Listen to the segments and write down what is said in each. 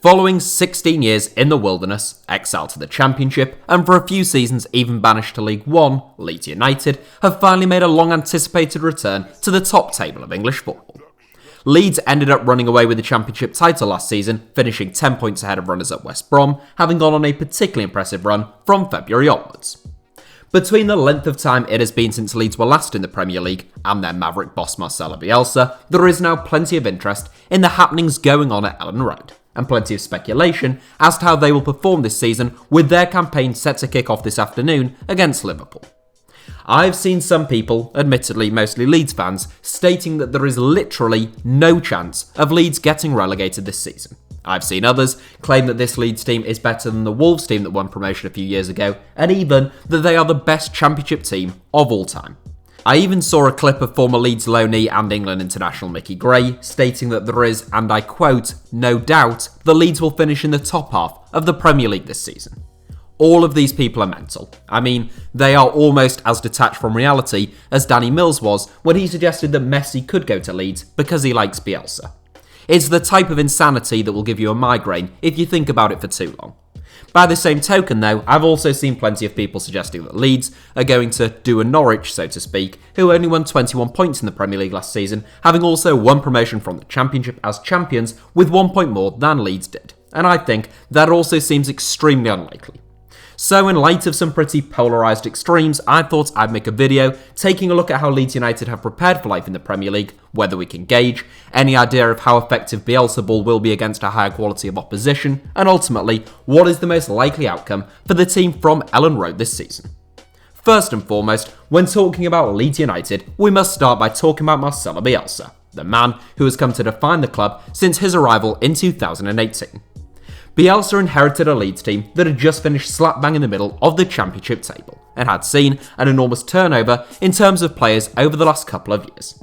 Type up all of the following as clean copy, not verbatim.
Following 16 years in the wilderness, exiled to the Championship, and for a few seasons even banished to League One, Leeds United have finally made a long-anticipated return to the top table of English football. Leeds ended up running away with the Championship title last season, finishing 10 points ahead of runners-up West Brom, having gone on a particularly impressive run from February onwards. Between the length of time it has been since Leeds were last in the Premier League and their maverick boss Marcelo Bielsa, there is now plenty of interest in the happenings going on at Elland Road, and plenty of speculation as to how they will perform this season, with their campaign set to kick off this afternoon against Liverpool. I've seen some people, admittedly mostly Leeds fans, stating that there is literally no chance of Leeds getting relegated this season. I've seen others claim that this Leeds team is better than the Wolves team that won promotion a few years ago, and even that they are the best Championship team of all time. I even saw a clip of former Leeds loanee and England international Mickey Gray stating that there is, and I quote, "no doubt that Leeds will finish in the top half of the Premier League this season." All of these people are mental. I mean, they are almost as detached from reality as Danny Mills was when he suggested that Messi could go to Leeds because he likes Bielsa. It's the type of insanity that will give you a migraine if you think about it for too long. By the same token though, I've also seen plenty of people suggesting that Leeds are going to do a Norwich, so to speak, who only won 21 points in the Premier League last season, having also won promotion from the Championship as champions with 1 point more than Leeds did. And I think that also seems extremely unlikely. So in light of some pretty polarised extremes, I thought I'd make a video taking a look at how Leeds United have prepared for life in the Premier League, whether we can gauge any idea of how effective Bielsa ball will be against a higher quality of opposition, and ultimately, what is the most likely outcome for the team from Elland Road this season. First and foremost, when talking about Leeds United, we must start by talking about Marcelo Bielsa, the man who has come to define the club since his arrival in 2018. Bielsa inherited a Leeds team that had just finished slap bang in the middle of the Championship table and had seen an enormous turnover in terms of players over the last couple of years.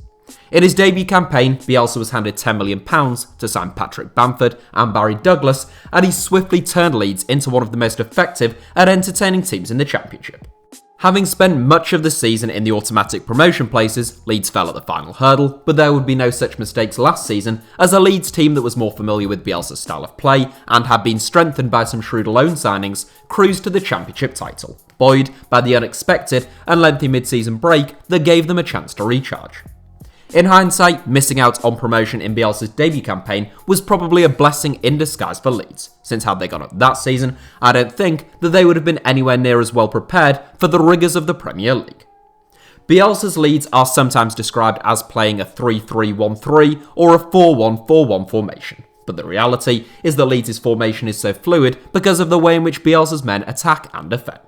In his debut campaign, Bielsa was handed £10 million to sign Patrick Bamford and Barry Douglas, and he swiftly turned Leeds into one of the most effective and entertaining teams in the Championship. Having spent much of the season in the automatic promotion places, Leeds fell at the final hurdle, but there would be no such mistakes last season, as a Leeds team that was more familiar with Bielsa's style of play and had been strengthened by some shrewd loan signings cruised to the Championship title, buoyed by the unexpected and lengthy mid-season break that gave them a chance to recharge. In hindsight, missing out on promotion in Bielsa's debut campaign was probably a blessing in disguise for Leeds, since had they gone up that season, I don't think that they would have been anywhere near as well prepared for the rigours of the Premier League. Bielsa's Leeds are sometimes described as playing a 3-3-1-3 or a 4-1-4-1 formation, but the reality is that Leeds' formation is so fluid because of the way in which Bielsa's men attack and defend.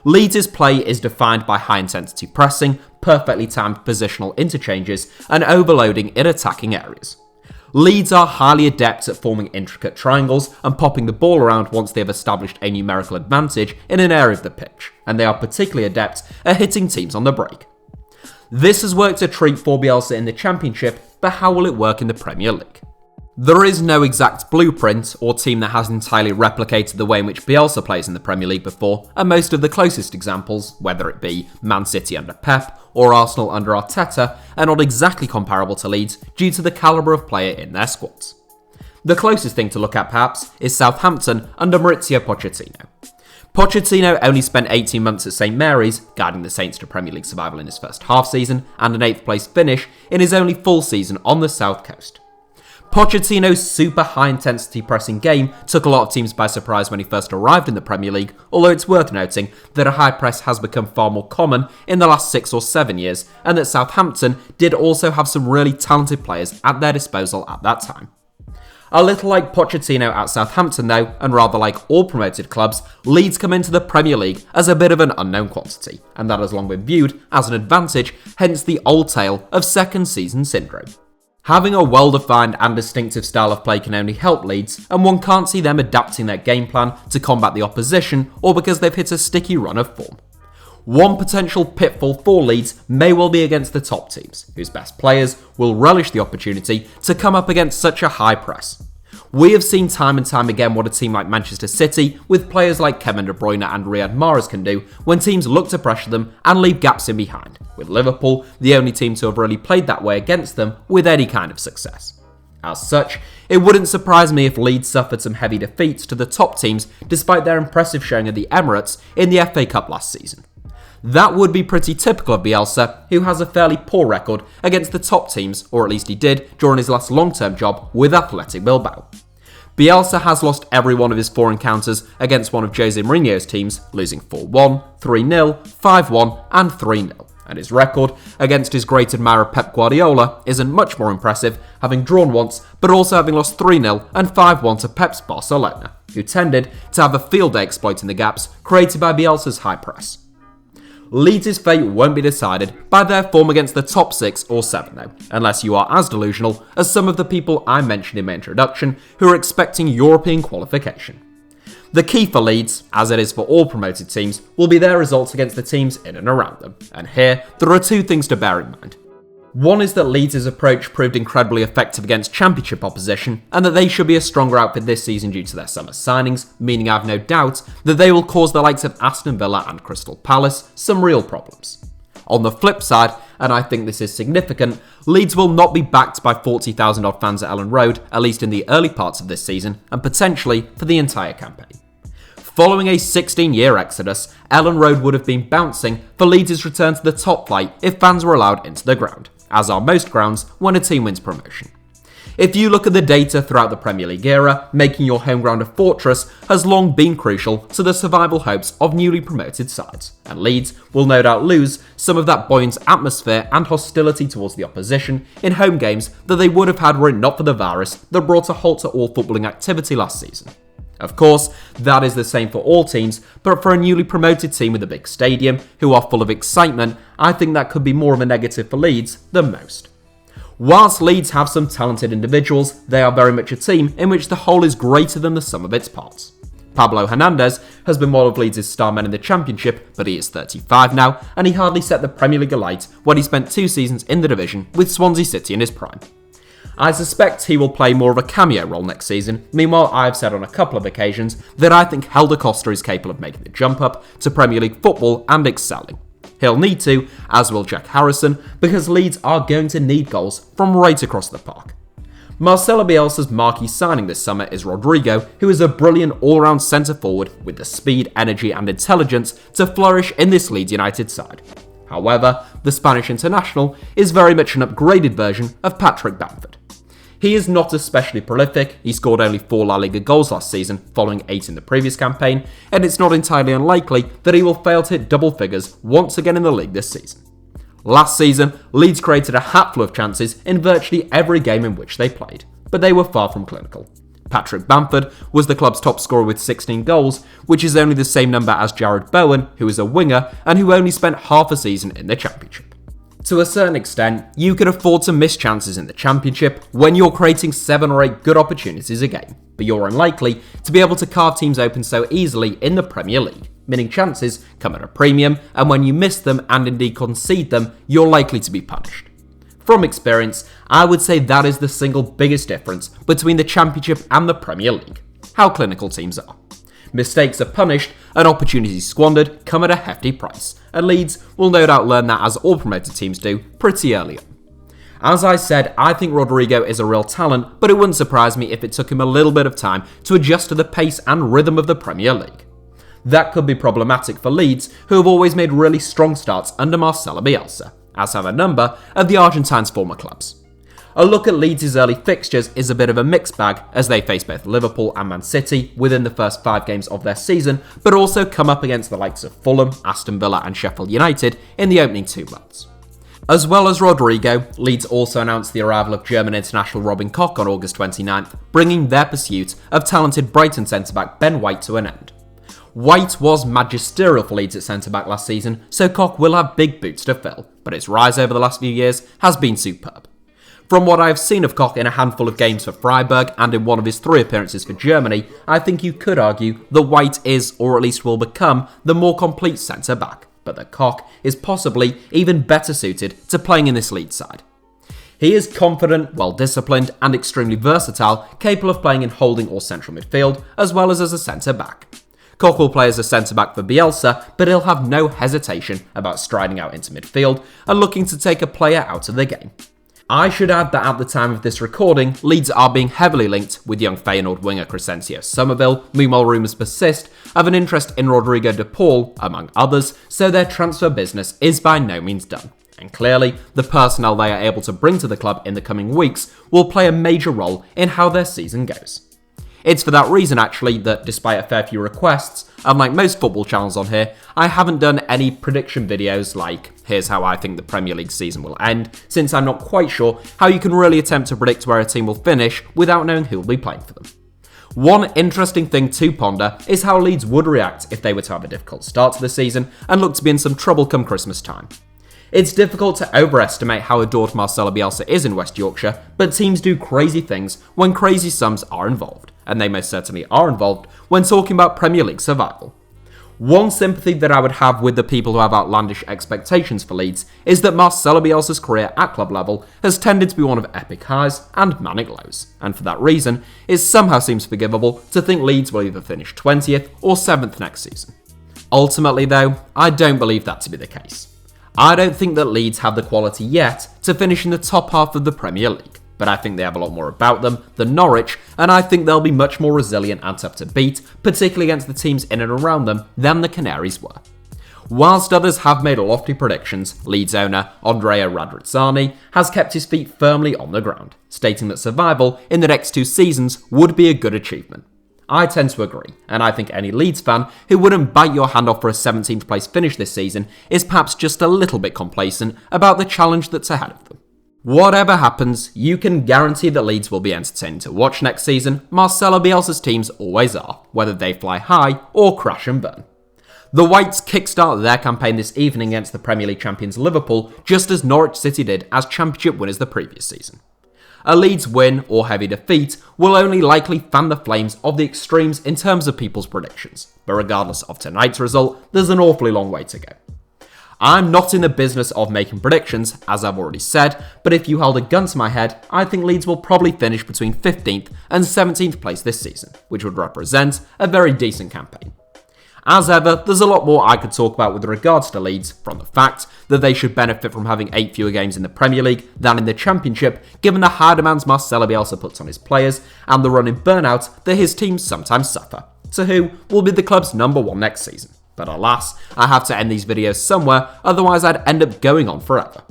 Leeds' play is defined by high-intensity pressing, perfectly timed positional interchanges, and overloading in attacking areas. Leeds are highly adept at forming intricate triangles and popping the ball around once they have established a numerical advantage in an area of the pitch, and they are particularly adept at hitting teams on the break. This has worked a treat for Bielsa in the Championship, but how will it work in the Premier League? There is no exact blueprint or team that has entirely replicated the way in which Bielsa plays in the Premier League before, and most of the closest examples, whether it be Man City under Pep or Arsenal under Arteta, are not exactly comparable to Leeds due to the calibre of player in their squads. The closest thing to look at perhaps is Southampton under Mauricio Pochettino. Pochettino only spent 18 months at St Mary's, guiding the Saints to Premier League survival in his first half season and an 8th place finish in his only full season on the South Coast. Pochettino's super high-intensity pressing game took a lot of teams by surprise when he first arrived in the Premier League, although it's worth noting that a high press has become far more common in the last 6 or 7 years, and that Southampton did also have some really talented players at their disposal at that time. A little like Pochettino at Southampton though, and rather like all promoted clubs, Leeds come into the Premier League as a bit of an unknown quantity, and that has long been viewed as an advantage, hence the old tale of second season syndrome. Having a well-defined and distinctive style of play can only help Leeds, and one can't see them adapting their game plan to combat the opposition or because they've hit a sticky run of form. One potential pitfall for Leeds may well be against the top teams, whose best players will relish the opportunity to come up against such a high press. We have seen time and time again what a team like Manchester City, with players like Kevin De Bruyne and Riyad Mahrez can do when teams look to pressure them and leave gaps in behind, with Liverpool the only team to have really played that way against them with any kind of success. As such, it wouldn't surprise me if Leeds suffered some heavy defeats to the top teams despite their impressive showing at the Emirates in the FA Cup last season. That would be pretty typical of Bielsa, who has a fairly poor record against the top teams, or at least he did during his last long-term job with Athletic Bilbao. Bielsa has lost every one of his 4 encounters against one of Jose Mourinho's teams, losing 4-1, 3-0, 5-1 and 3-0. And his record against his great admirer Pep Guardiola isn't much more impressive, having drawn once, but also having lost 3-0 and 5-1 to Pep's Barcelona, who tended to have a field day exploiting the gaps created by Bielsa's high press. Leeds' fate won't be decided by their form against the top 6 or 7 though, unless you are as delusional as some of the people I mentioned in my introduction who are expecting European qualification. The key for Leeds, as it is for all promoted teams, will be their results against the teams in and around them, and here there are 2 things to bear in mind. One is that Leeds' approach proved incredibly effective against Championship opposition, and that they should be a stronger outfit this season due to their summer signings, meaning I have no doubt that they will cause the likes of Aston Villa and Crystal Palace some real problems. On the flip side, and I think this is significant, Leeds will not be backed by 40,000 odd fans at Elland Road, at least in the early parts of this season, and potentially for the entire campaign. Following a 16-year exodus, Elland Road would have been bouncing for Leeds' return to the top flight if fans were allowed into the ground, as are most grounds when a team wins promotion. If you look at the data throughout the Premier League era, making your home ground a fortress has long been crucial to the survival hopes of newly promoted sides, and Leeds will no doubt lose some of that buoyant atmosphere and hostility towards the opposition in home games that they would have had were it not for the virus that brought a halt to all footballing activity last season. Of course, that is the same for all teams, but for a newly promoted team with a big stadium, who are full of excitement, I think that could be more of a negative for Leeds than most. Whilst Leeds have some talented individuals, they are very much a team in which the whole is greater than the sum of its parts. Pablo Hernandez has been one of Leeds' star men in the Championship, but he is 35 now, and he hardly set the Premier League alight when he spent 2 seasons in the division with Swansea City in his prime. I suspect he will play more of a cameo role next season. Meanwhile, I have said on a couple of occasions that I think Helder Costa is capable of making the jump up to Premier League football and excelling. He'll need to, as will Jack Harrison, because Leeds are going to need goals from right across the park. Marcelo Bielsa's marquee signing this summer is Rodrigo, who is a brilliant all-round centre-forward with the speed, energy and intelligence to flourish in this Leeds United side. However, the Spanish international is very much an upgraded version of Patrick Bamford. He is not especially prolific, he scored only 4 La Liga goals last season, following 8 in the previous campaign, and it's not entirely unlikely that he will fail to hit double figures once again in the league this season. Last season, Leeds created a hatful of chances in virtually every game in which they played, but they were far from clinical. Patrick Bamford was the club's top scorer with 16 goals, which is only the same number as Jared Bowen, who is a winger and who only spent half a season in the Championship. To a certain extent, you can afford to miss chances in the Championship when you're creating 7 or 8 good opportunities a game, but you're unlikely to be able to carve teams open so easily in the Premier League, meaning chances come at a premium, and when you miss them and indeed concede them, you're likely to be punished. From experience, I would say that is the single biggest difference between the Championship and the Premier League: how clinical teams are. Mistakes are punished and opportunities squandered come at a hefty price, and Leeds will no doubt learn that, as all promoted teams do, pretty early on. As I said, I think Rodrigo is a real talent, but it wouldn't surprise me if it took him a little bit of time to adjust to the pace and rhythm of the Premier League. That could be problematic for Leeds, who have always made really strong starts under Marcelo Bielsa, as have a number of the Argentine's former clubs. A look at Leeds' early fixtures is a bit of a mixed bag, as they face both Liverpool and Man City within the first 5 games of their season, but also come up against the likes of Fulham, Aston Villa and Sheffield United in the opening 2 months. As well as Rodrigo, Leeds also announced the arrival of German international Robin Koch on August 29th, bringing their pursuit of talented Brighton centre-back Ben White to an end. White was magisterial for Leeds at centre-back last season, so Koch will have big boots to fill, but his rise over the last few years has been superb. From what I have seen of Koch in a handful of games for Freiburg and in one of his 3 appearances for Germany, I think you could argue that White is, or at least will become, the more complete centre-back, but that Koch is possibly even better suited to playing in this Leeds side. He is confident, well-disciplined and extremely versatile, capable of playing in holding or central midfield, as well as a centre-back. Koch will play as a centre-back for Bielsa, but he'll have no hesitation about striding out into midfield and looking to take a player out of the game. I should add that at the time of this recording, Leeds are being heavily linked with young Feyenoord winger Crescencio Somerville. Meanwhile, rumours persist of an interest in Rodrigo de Paul, among others, so their transfer business is by no means done. And clearly, the personnel they are able to bring to the club in the coming weeks will play a major role in how their season goes. It's for that reason, actually, that despite a fair few requests, unlike most football channels on here, I haven't done any prediction videos like, here's how I think the Premier League season will end, since I'm not quite sure how you can really attempt to predict where a team will finish without knowing who will be playing for them. One interesting thing to ponder is how Leeds would react if they were to have a difficult start to the season and look to be in some trouble come Christmas time. It's difficult to overestimate how adored Marcelo Bielsa is in West Yorkshire, but teams do crazy things when crazy sums are involved, and they most certainly are involved when talking about Premier League survival. One sympathy that I would have with the people who have outlandish expectations for Leeds is that Marcelo Bielsa's career at club level has tended to be one of epic highs and manic lows, and for that reason, it somehow seems forgivable to think Leeds will either finish 20th or 7th next season. Ultimately though, I don't believe that to be the case. I don't think that Leeds have the quality yet to finish in the top half of the Premier League, but I think they have a lot more about them than Norwich, and I think they'll be much more resilient and tough to beat, particularly against the teams in and around them, than the Canaries were. Whilst others have made lofty predictions, Leeds owner Andrea Radrizzani has kept his feet firmly on the ground, stating that survival in the next 2 seasons would be a good achievement. I tend to agree, and I think any Leeds fan who wouldn't bite your hand off for a 17th place finish this season is perhaps just a little bit complacent about the challenge that's ahead of them. Whatever happens, you can guarantee that Leeds will be entertaining to watch next season. Marcelo Bielsa's teams always are, whether they fly high or crash and burn. The Whites kickstart their campaign this evening against the Premier League champions Liverpool, just as Norwich City did as championship winners the previous season. A Leeds win or heavy defeat will only likely fan the flames of the extremes in terms of people's predictions, but regardless of tonight's result, there's an awfully long way to go. I'm not in the business of making predictions, as I've already said, but if you held a gun to my head, I think Leeds will probably finish between 15th and 17th place this season, which would represent a very decent campaign. As ever, there's a lot more I could talk about with regards to Leeds, from the fact that they should benefit from having 8 fewer games in the Premier League than in the Championship, given the high demands Marcelo Bielsa puts on his players, and the running burnout that his teams sometimes suffer, to who will be the club's number 1 next season. But alas, I have to end these videos somewhere, otherwise I'd end up going on forever.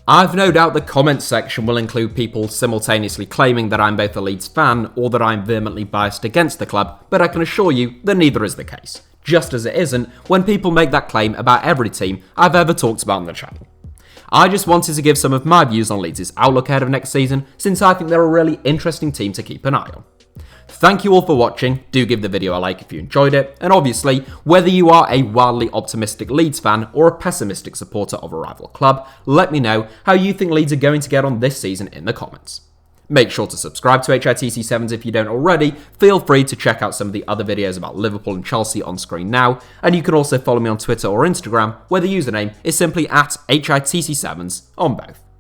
I've no doubt the comments section will include people simultaneously claiming that I'm both a Leeds fan or that I'm vehemently biased against the club, but I can assure you that neither is the case. Just as it isn't when people make that claim about every team I've ever talked about on the channel. I just wanted to give some of my views on Leeds' outlook ahead of next season, since I think they're a really interesting team to keep an eye on. Thank you all for watching, do give the video a like if you enjoyed it, and obviously, whether you are a wildly optimistic Leeds fan or a pessimistic supporter of a rival club, let me know how you think Leeds are going to get on this season in the comments. Make sure to subscribe to HITC Sevens if you don't already. Feel free to check out some of the other videos about Liverpool and Chelsea on screen now, and you can also follow me on Twitter or Instagram, where the username is simply @HITC Sevens on both.